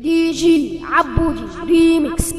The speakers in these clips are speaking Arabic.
دي جي عبودي ريميكس.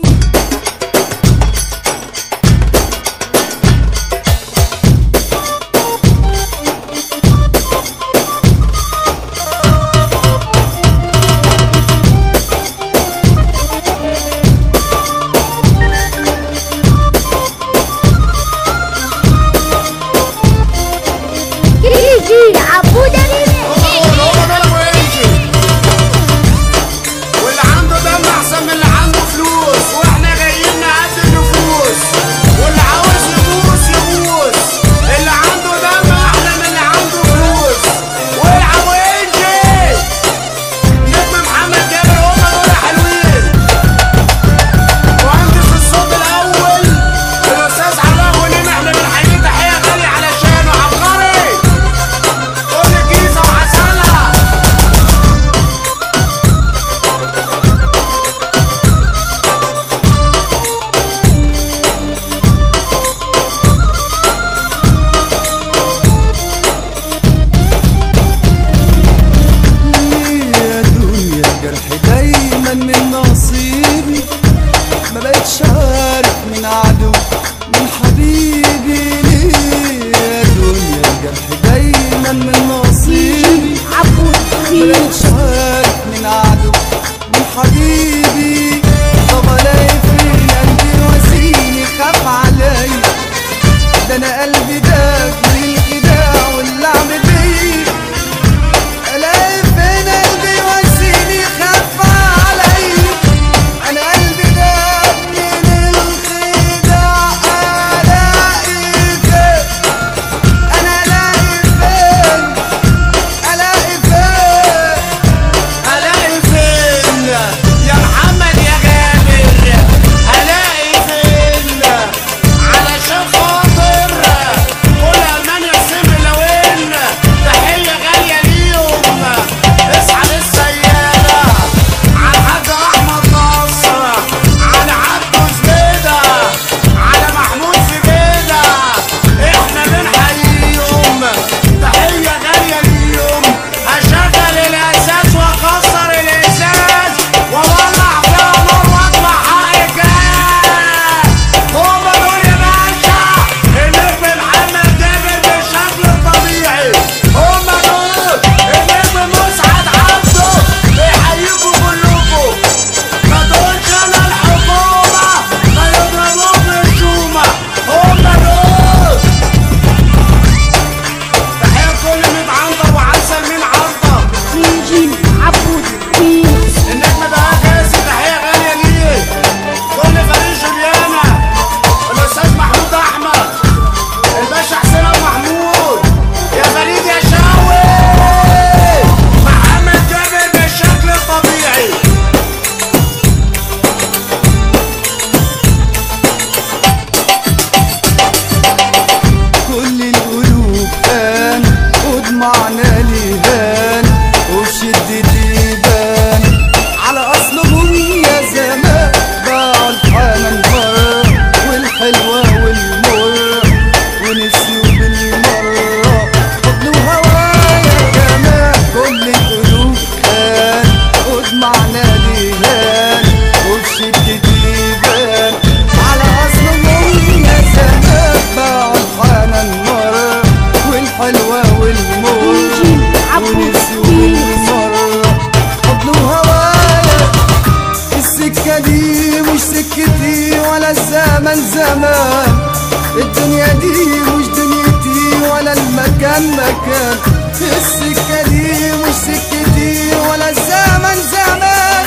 الدنيا دي مش دنيتي ولا المكان مكان. السكة دي مش سكتي ولا الزمن زمان.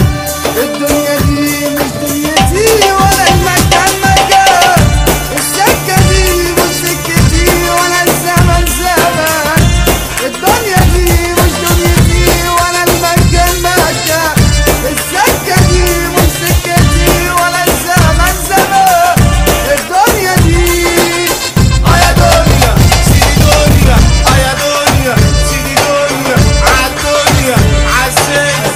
الدنيا دي مش دنيتي ولا المكان مكان. السكة دي مش سكتي ولا الزمن زمان. الدنيا دي مش دنيتي ولا المكان مكان. السكة دي مش سكتي ولا الزمن زمان. الدنيا دي عالدنيا عالسيف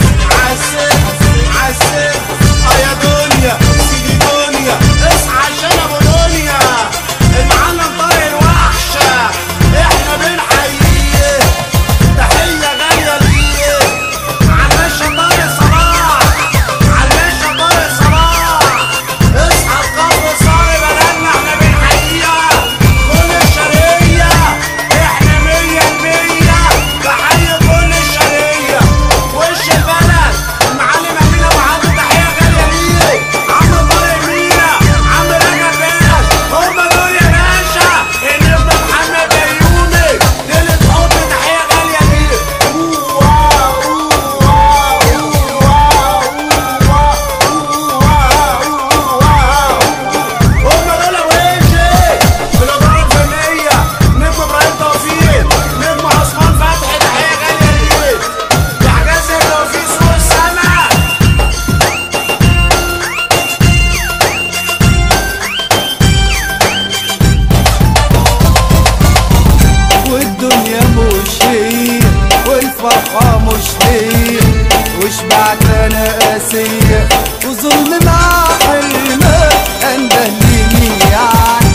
قاسية وظلم مع حرمان، انده لمين يعني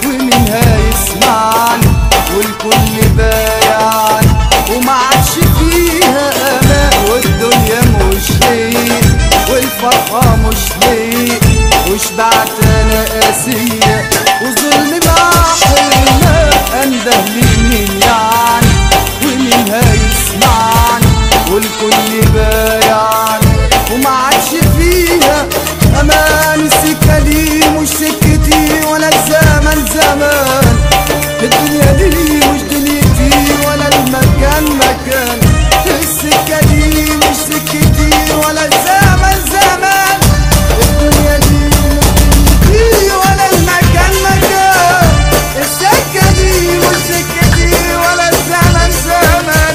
ومين هيسمعني، والكل بايعني وما عادش فيها امان، والدنيا مش ليه والفرحة مش ليه، وشبعت انا قاسية وظلم مع حرمان، انده لمين يعني ومين هيسمعني، والكل بايعني وما عادش فيها امان. السكة دي مش سكتي ولا الزمن زمان، الدنيا دي مش دنيتي ولا المكان مكان، السكة دي مش سكتي ولا الزمن زمان، الدنيا دي مش دنيتي ولا المكان مكان، السكة دي مش سكتي ولا الزمن زمان،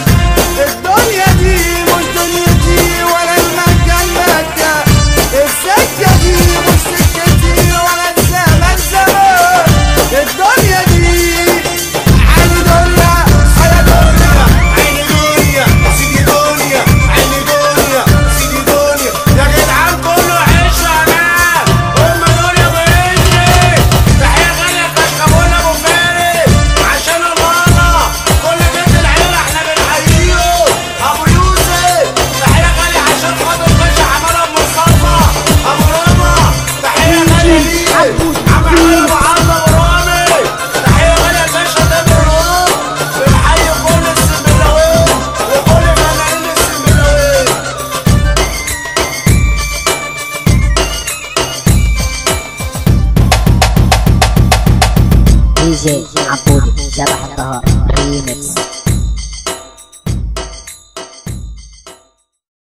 الدنيا دي مش دنيتي ولا المكان مكان، السكة دي مش سكتي ولا الزمن زمان، الدنيا دي عيني دنيا على دنيا، عيني دنيا سيدي دنيا، عيني دنيا سيدي دنيا، يا جدعان كله عيش وأمان، هما دول يا ابو عيشي، تحية غالية كشكابولا ابو فارس، عشان الله كل بيت العيلة احنا بنحييهم، ابو يوسف تحية غالية عشان خاطر باشا حمادة ابو مصطفى، ابو رامة تحية غالية ليك، عم حماد ابو عمرو ابو رامي تحية غالية لباشا تامر الروم، بنحيي كل السنبلاوية وكل فنانين السنبلاوية. DJ عبودي ذبح